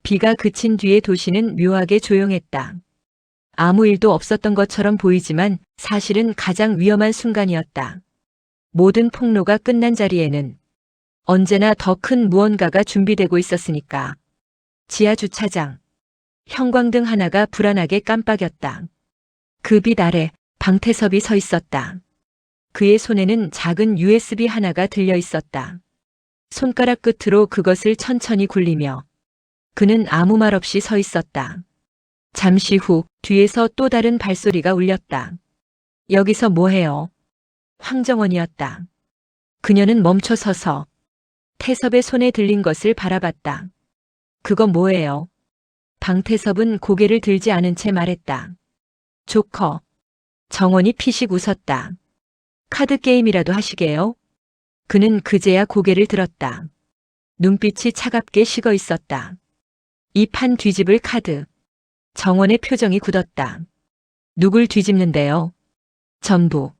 비가 그친 뒤에 도시는 묘하게 조용했다. 아무 일도 없었던 것처럼 보이지만 사실은 가장 위험한 순간이었다. 모든 폭로가 끝난 자리에는 언제나 더 큰 무언가가 준비되고 있었으니까. 지하 주차장. 형광등 하나가 불안하게 깜빡였다. 그 빛 아래 방태섭이 서 있었다. 그의 손에는 작은 USB 하나가 들려 있었다. 손가락 끝으로 그것을 천천히 굴리며 그는 아무 말 없이 서 있었다. 잠시 후 뒤에서 또 다른 발소리가 울렸다. 여기서 뭐해요? 황정원이었다. 그녀는 멈춰 서서 태섭의 손에 들린 것을 바라봤다. 그거 뭐예요? 방태섭은 고개를 들지 않은 채 말했다. 조커. 정원이 피식 웃었다. 카드 게임이라도 하시게요? 그는 그제야 고개를 들었다. 눈빛이 차갑게 식어 있었다. 이 판 뒤집을 카드. 정원의 표정이 굳었다. 누굴 뒤집는데요? 전부.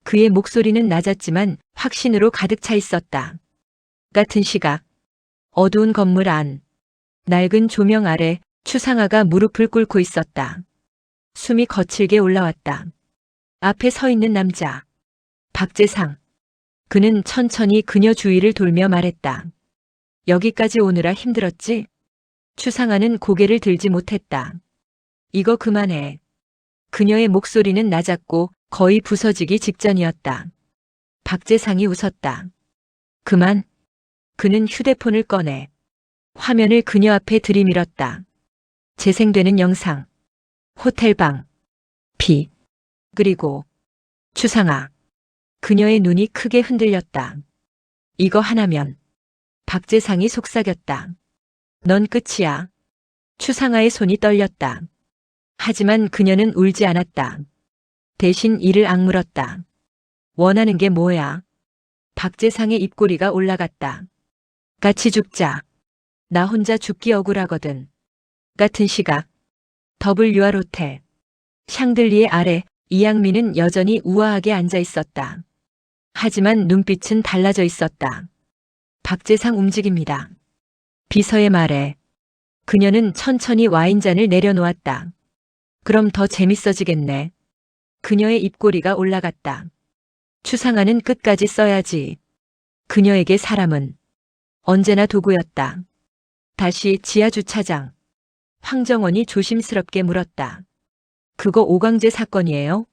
그의 목소리는 낮았지만 확신으로 가득 차 있었다. 같은 시각. 어두운 건물 안. 낡은 조명 아래 추상아가 무릎을 꿇고 있었다. 숨이 거칠게 올라왔다. 앞에 서 있는 남자. 박재상. 그는 천천히 그녀 주위를 돌며 말했다. 여기까지 오느라 힘들었지? 추상아는 고개를 들지 못했다. 이거 그만해. 그녀의 목소리는 낮았고 거의 부서지기 직전이었다. 박재상이 웃었다. 그만. 그는 휴대폰을 꺼내 화면을 그녀 앞에 들이밀었다. 재생되는 영상. 호텔방. 비. 그리고 추상아. 그녀의 눈이 크게 흔들렸다. 이거 하나면. 박재상이 속삭였다. 넌 끝이야. 추상아의 손이 떨렸다. 하지만 그녀는 울지 않았다. 대신 이를 악물었다. 원하는 게 뭐야? 박재상의 입꼬리가 올라갔다. 같이 죽자. 나 혼자 죽기 억울하거든. 같은 시각. WR 호텔. 샹들리에 아래 이양민은 여전히 우아하게 앉아 있었다. 하지만 눈빛은 달라져 있었다. 박재상 움직입니다. 비서의 말에 그녀는 천천히 와인잔을 내려놓았다. 그럼 더 재밌어지겠네. 그녀의 입꼬리가 올라갔다. 추상아는 끝까지 써야지. 그녀에게 사람은 언제나 도구였다. 다시 지하 주차장. 황정원이 조심스럽게 물었다. 그거 오광재 사건이에요?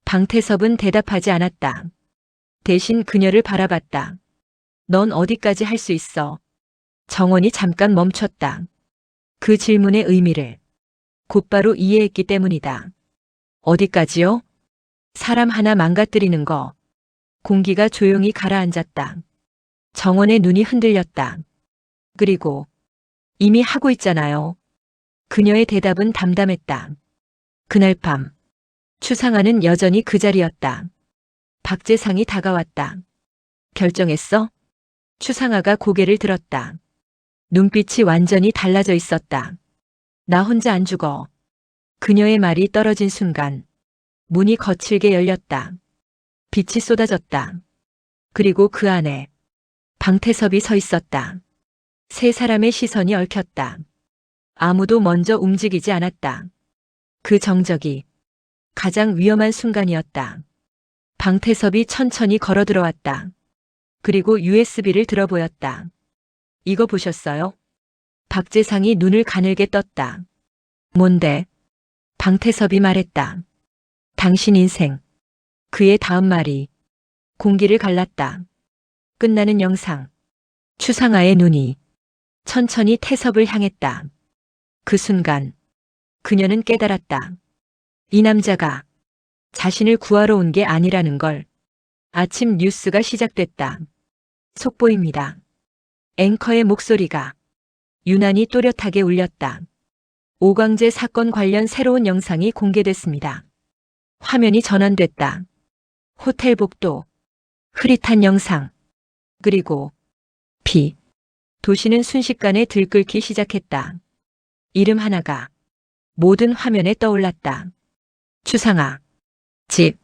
방태섭은 대답하지 않았다. 대신 그녀를 바라봤다. 넌 어디까지 할 수 있어? 정원이 잠깐 멈췄다. 그 질문의 의미를 곧바로 이해했기 때문이다. 어디까지요? 사람 하나 망가뜨리는 거. 공기가 조용히 가라앉았다. 정원의 눈이 흔들렸다. 그리고 이미 하고 있잖아요. 그녀의 대답은 담담했다. 그날 밤 추상아는 여전히 그 자리였다. 박재상이 다가왔다. 결정했어? 추상아가 고개를 들었다. 눈빛이 완전히 달라져 있었다. 나 혼자 안 죽어. 그녀의 말이 떨어진 순간 문이 거칠게 열렸다. 빛이 쏟아졌다. 그리고 그 안에 방태섭이 서 있었다. 세 사람의 시선이 얽혔다. 아무도 먼저 움직이지 않았다. 그 정적이 가장 위험한 순간이었다. 방태섭이 천천히 걸어 들어왔다. 그리고 USB를 들어 보였다. 이거 보셨어요? 박재상이 눈을 가늘게 떴다. 뭔데? 방태섭이 말했다. 당신 인생. 그의 다음 말이 공기를 갈랐다. 끝나는 영상. 추상아의 눈이 천천히 태섭을 향했다. 그 순간 그녀는 깨달았다. 이 남자가 자신을 구하러 온 게 아니라는 걸. 아침 뉴스가 시작됐다. 속보입니다. 앵커의 목소리가 유난히 또렷하게 울렸다. 오광재 사건 관련 새로운 영상이 공개됐습니다. 화면이 전환됐다. 호텔 복도. 흐릿한 영상. 그리고 비. 도시는 순식간에 들끓기 시작했다. 이름 하나가 모든 화면에 떠올랐다. 추상아. 집.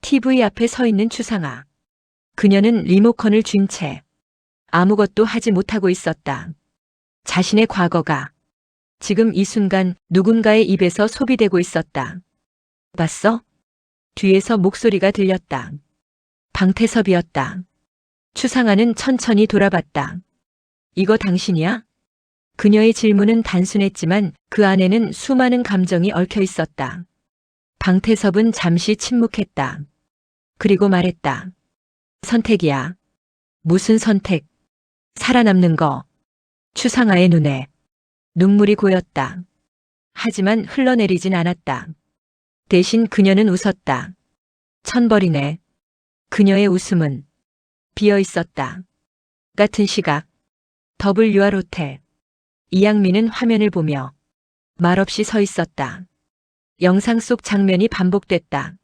TV 앞에 서 있는 추상아. 그녀는 리모컨을 쥔 채 아무것도 하지 못하고 있었다. 자신의 과거가 지금 이 순간 누군가의 입에서 소비되고 있었다. 봤어? 뒤에서 목소리가 들렸다. 방태섭이었다. 추상아는 천천히 돌아봤다. 이거 당신이야? 그녀의 질문은 단순했지만 그 안에는 수많은 감정이 얽혀 있었다. 방태섭은 잠시 침묵했다. 그리고 말했다. 선택이야. 무슨 선택? 살아남는 거. 추상아의 눈에 눈물이 고였다. 하지만 흘러내리진 않았다. 대신 그녀는 웃었다. 천벌이네. 그녀의 웃음은 비어 있었다. 같은 시각 WR 호텔. 이양민은 화면을 보며 말없이 서 있었다. 영상 속 장면이 반복됐다.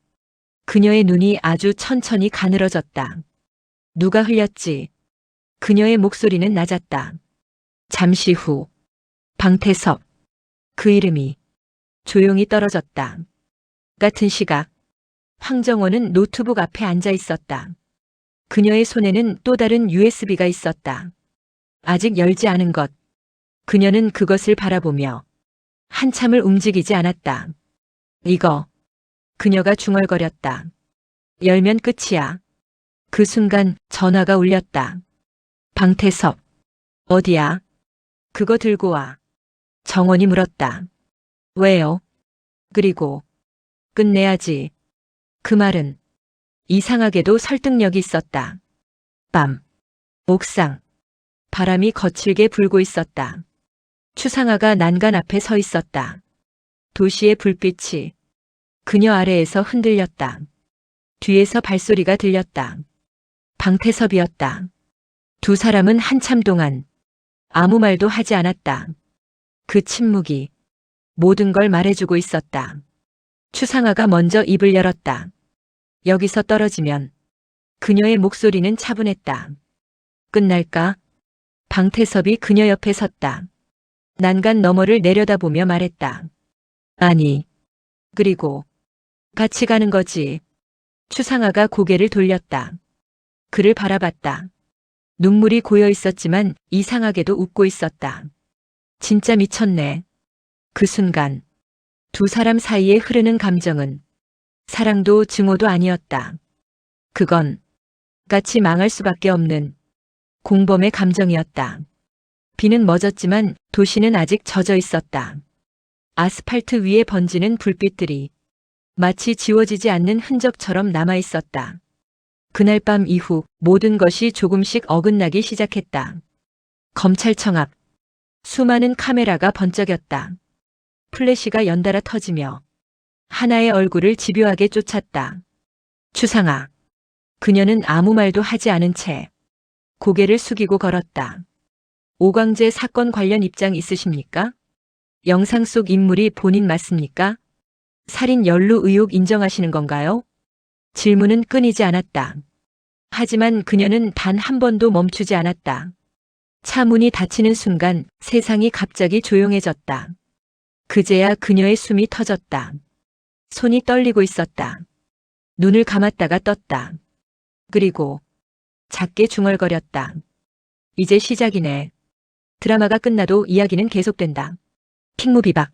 그녀의 눈이 아주 천천히 가늘어졌다. 누가 흘렸지? 그녀의 목소리는 낮았다. 잠시 후 방태섭. 그 이름이 조용히 떨어졌다. 같은 시각 황정원은 노트북 앞에 앉아 있었다. 그녀의 손에는 또 다른 USB가 있었다. 아직 열지 않은 것. 그녀는 그것을 바라보며 한참을 움직이지 않았다. 이거. 그녀가 중얼거렸다. 열면 끝이야. 그 순간 전화가 울렸다. 방태섭. 어디야? 그거 들고 와. 정원이 물었다. 왜요? 그리고 끝내야지. 그 말은 이상하게도 설득력이 있었다. 밤. 옥상. 바람이 거칠게 불고 있었다. 추상아가 난간 앞에 서 있었다. 도시의 불빛이 그녀 아래에서 흔들렸다. 뒤에서 발소리가 들렸다. 방태섭이었다. 두 사람은 한참 동안 아무 말도 하지 않았다. 그 침묵이 모든 걸 말해주고 있었다. 추상아가 먼저 입을 열었다. 여기서 떨어지면. 그녀의 목소리는 차분했다. 끝날까? 방태섭이 그녀 옆에 섰다. 난간 너머를 내려다보며 말했다. 아니. 그리고 같이 가는 거지. 추상아가 고개를 돌렸다. 그를 바라봤다. 눈물이 고여 있었지만 이상하게도 웃고 있었다. 진짜 미쳤네. 그 순간 두 사람 사이에 흐르는 감정은 사랑도 증오도 아니었다. 그건 같이 망할 수밖에 없는 공범의 감정이었다. 비는 멎었지만 도시는 아직 젖어 있었다. 아스팔트 위에 번지는 불빛들이 마치 지워지지 않는 흔적처럼 남아 있었다. 그날 밤 이후 모든 것이 조금씩 어긋나기 시작했다. 검찰청 앞. 수많은 카메라가 번쩍였다. 플래시가 연달아 터지며 하나의 얼굴을 집요하게 쫓았다. 추상아. 그녀는 아무 말도 하지 않은 채 고개를 숙이고 걸었다. 오광재 사건 관련 입장 있으십니까? 영상 속 인물이 본인 맞습니까? 살인 연루 의혹 인정하시는 건가요? 질문은 끊이지 않았다. 하지만 그녀는 단 한 번도 멈추지 않았다. 차 문이 닫히는 순간 세상이 갑자기 조용해졌다. 그제야 그녀의 숨이 터졌다. 손이 떨리고 있었다. 눈을 감았다가 떴다. 그리고 작게 중얼거렸다. 이제 시작이네. 드라마가 끝나도 이야기는 계속된다. 킹무 비박.